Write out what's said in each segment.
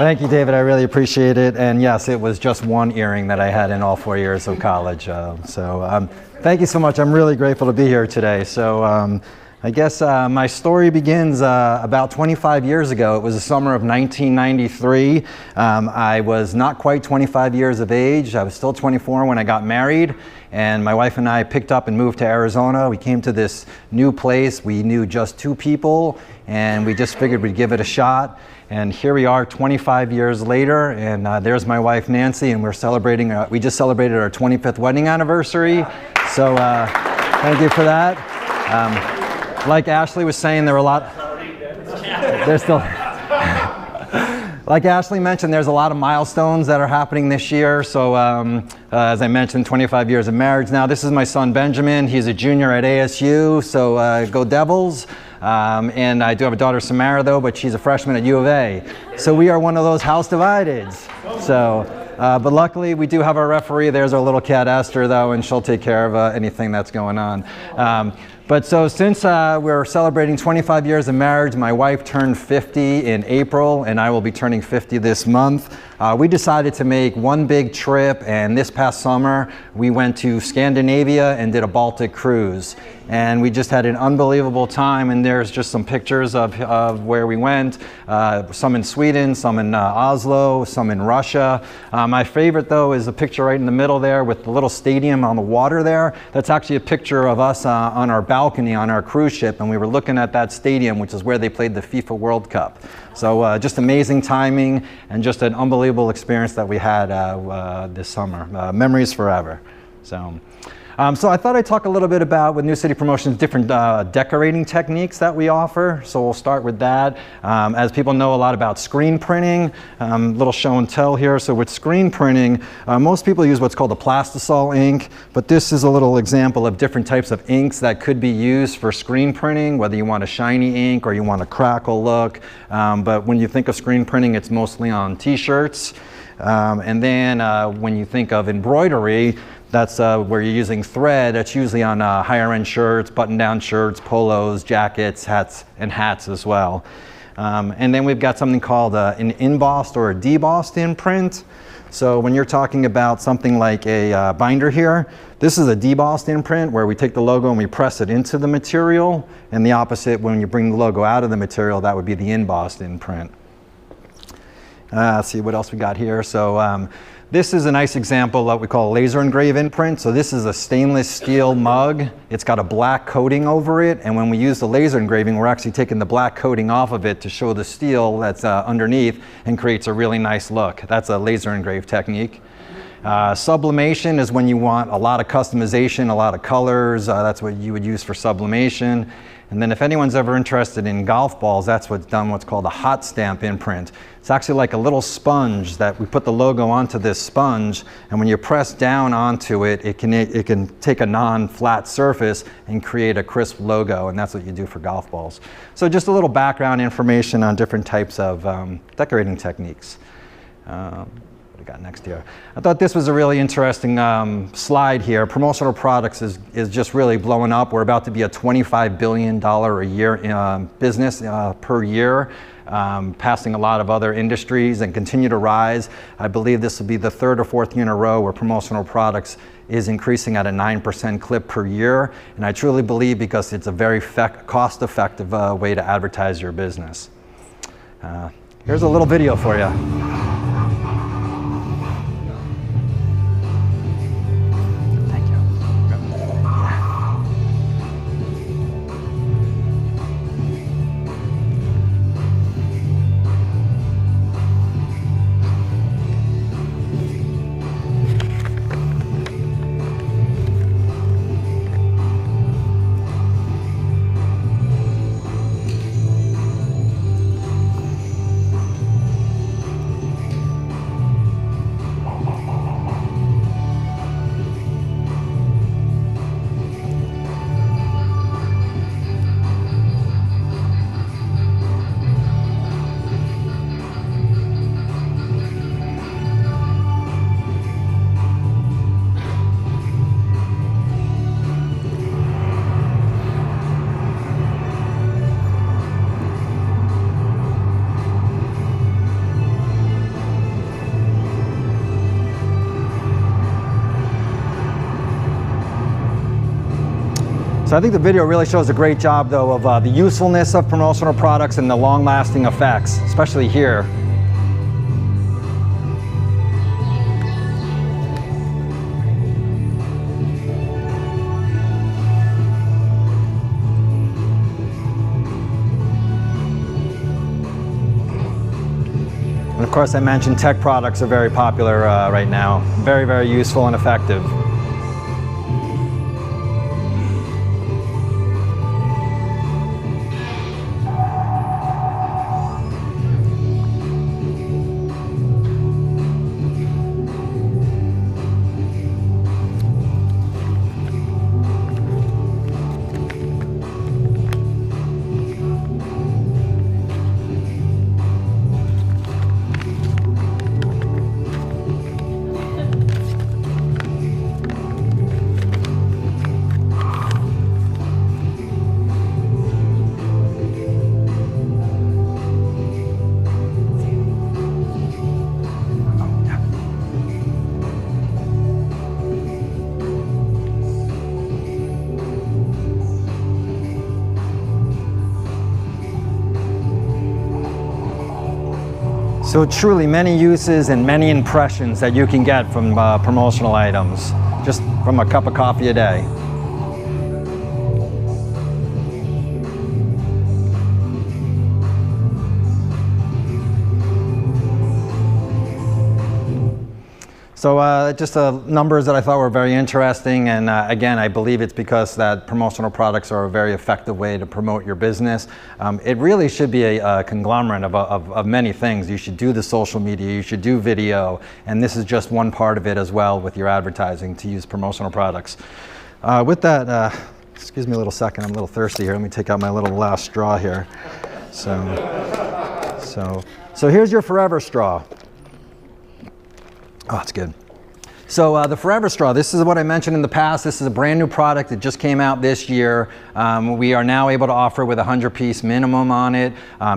Thank you, David. I really appreciate it. And yes, it was just one earring that I had in all 4 years of college. Thank you so much. I'm really grateful to be here today. I guess my story begins about 25 years ago. It was the summer of 1993. I was not quite 25 years of age. I was still 24 when I got married. And my wife and I picked up and moved to Arizona. We came to this new place. We knew just 2 people, and we just figured we'd give it a shot. And here we are 25 years later, and there's my wife Nancy, and we're celebrating, we just celebrated our 25th wedding anniversary. So thank you for that. Like Ashley was saying, there were a lot, like Ashley mentioned, there's a lot of milestones that are happening this year. So as I mentioned, 25 years of marriage now. This is my son Benjamin. He's a junior at ASU, so go Devils. And I do have a daughter Samara though, but she's a freshman at U of A. So we are one of those house divideds. But luckily we do have our referee. There's our little cat Esther though, and she'll take care of anything that's going on. But so since we're celebrating 25 years of marriage, my wife turned 50 in April, and I will be turning 50 this month. We decided to make one big trip, and this past summer we went to Scandinavia and did a Baltic cruise. And we just had an unbelievable time, and there's just some pictures of where we went, some in Sweden, some in Oslo, some in Russia. My favorite though is the picture right in the middle there with the little stadium on the water there. That's actually a picture of us on our balcony on our cruise ship, and we were looking at that stadium, which is where they played the FIFA World Cup. So just amazing timing and just an unbelievable experience that we had this summer. Memories forever. So I thought I'd talk a little bit about, with New City Promotions, different decorating techniques that we offer. So we'll start with that. As people know a lot about screen printing, little show and tell here. So with screen printing, most people use what's called a plastisol ink, but this is a little example of different types of inks that could be used for screen printing, whether you want a shiny ink or you want a crackle look. But when you think of screen printing, it's mostly on t-shirts. And then when you think of embroidery, that's where you're using thread. That's usually on higher end shirts, button-down shirts, polos, jackets, hats, and hats as well. And then we've got something called an embossed or a debossed imprint. So when you're talking about something like a binder here, this is a debossed imprint where we take the logo and we press it into the material. And the opposite, when you bring the logo out of the material, that would be the embossed imprint. Let's see what else we got here. So this is a nice example of what we call a laser engrave imprint. So this is a stainless steel mug. It's got a black coating over it. And when we use the laser engraving, we're actually taking the black coating off of it to show the steel that's underneath and creates a really nice look. That's a laser engrave technique. Sublimation is when you want a lot of customization, a lot of colors. That's what you would use for sublimation. And then if anyone's ever interested in golf balls, that's what's called a hot stamp imprint. It's actually like a little sponge that we put the logo onto this sponge, and when you press down onto it, it can take a non-flat surface and create a crisp logo, and that's what you do for golf balls. So just a little background information on different types of decorating techniques. What we got next here? I thought this was a really interesting slide here. Promotional products is just really blowing up. We're about to be a $25 billion a year business per year, passing a lot of other industries and continue to rise. I believe this will be the 3rd or 4th year in a row where promotional products is increasing at a 9% clip per year. And I truly believe because it's a very cost-effective way to advertise your business. Here's a little video for you. So I think the video really shows a great job, though, of the usefulness of promotional products and the long-lasting effects, especially here. And of course, I mentioned tech products are very popular right now. Very, very useful and effective. So truly many uses and many impressions that you can get from promotional items, just from a cup of coffee a day. So just numbers that I thought were very interesting, and again, I believe it's because that promotional products are a very effective way to promote your business. It really should be a conglomerate of many things. You should do the social media, you should do video, and this is just one part of it as well with your advertising to use promotional products. With that, excuse me a little second, I'm a little thirsty here. Let me take out my little last straw here. So here's your Forever straw. Oh, it's good. So the Forever straw, this is what I mentioned in the past. This is a brand new product that just came out this year. We are now able to offer with a 100-piece minimum on it.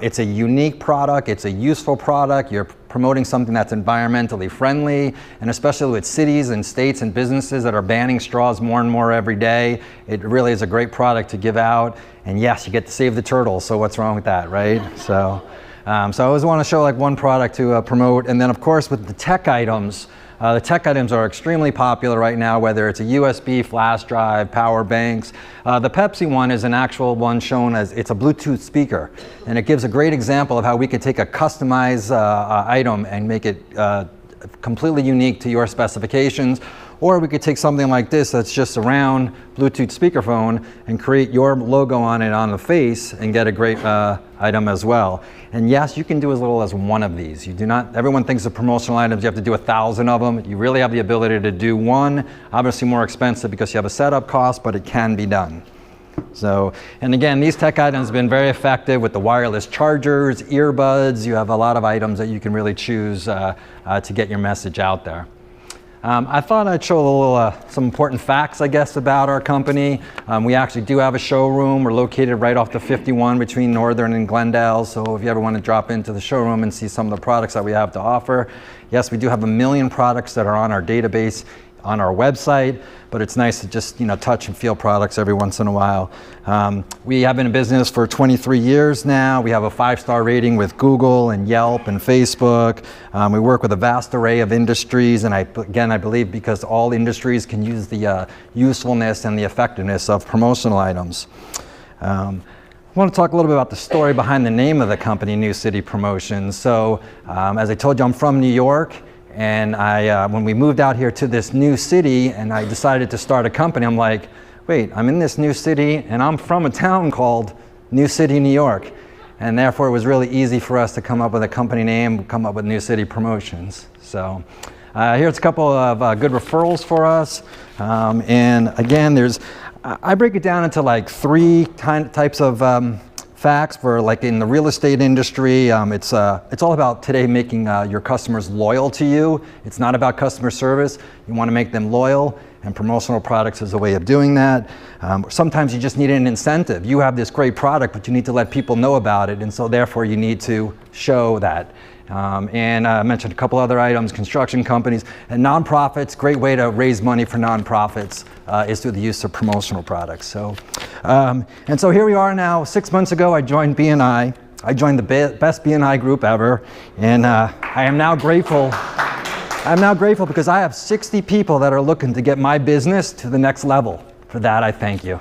It's a unique product. It's a useful product. You're promoting something that's environmentally friendly, and especially with cities and states and businesses that are banning straws more and more every day. It really is a great product to give out. And yes, you get to save the turtles, so what's wrong with that, right? So I always want to show like one product to promote. And then of course with the tech items are extremely popular right now, whether it's a USB flash drive, power banks. The Pepsi one is an actual one shown as, it's a Bluetooth speaker. And it gives a great example of how we could take a customized item and make it completely unique to your specifications. Or we could take something like this that's just a round Bluetooth speakerphone and create your logo on it on the face and get a great item as well. And yes, you can do as little as one of these. You do not, everyone thinks of promotional items, you have to do 1,000 of them. You really have the ability to do one, obviously more expensive because you have a setup cost, but it can be done. So, and again, these tech items have been very effective with the wireless chargers, earbuds. You have a lot of items that you can really choose to get your message out there. I thought I'd show a little, some important facts, I guess, about our company. We actually do have a showroom. We're located right off the 51 between Northern and Glendale. So if you ever want to drop into the showroom and see some of the products that we have to offer. Yes, we do have 1 million products that are on our database on our website, but it's nice to just, you know, touch and feel products every once in a while. We have been in business for 23 years now. We have a 5-star rating with Google and Yelp and Facebook. We work with a vast array of industries, and I believe because all industries can use the usefulness and the effectiveness of promotional items. I want to talk a little bit about the story behind the name of the company, New City Promotions. So, as I told you, I'm from New York. And when we moved out here to this new city and I decided to start a company, I'm like, wait, I'm in this new city and I'm from a town called New City, New York. And therefore it was really easy for us to come up with a company name, come up with New City Promotions. So here's a couple of good referrals for us. And again, I break it down into like 3 types of facts for like in the real estate industry. It's all about today making your customers loyal to you. It's not about customer service. You want to make them loyal, and promotional products is a way of doing that. Sometimes you just need an incentive. You have this great product, but you need to let people know about it, and so therefore you need to show that. And I mentioned a couple other items, construction companies and nonprofits. Great way to raise money for nonprofits is through the use of promotional products. So, and so here we are now. 6 months ago, I joined BNI. I joined the best BNI group ever, and I am now grateful. I'm now grateful because I have 60 people that are looking to get my business to the next level. For that, I thank you.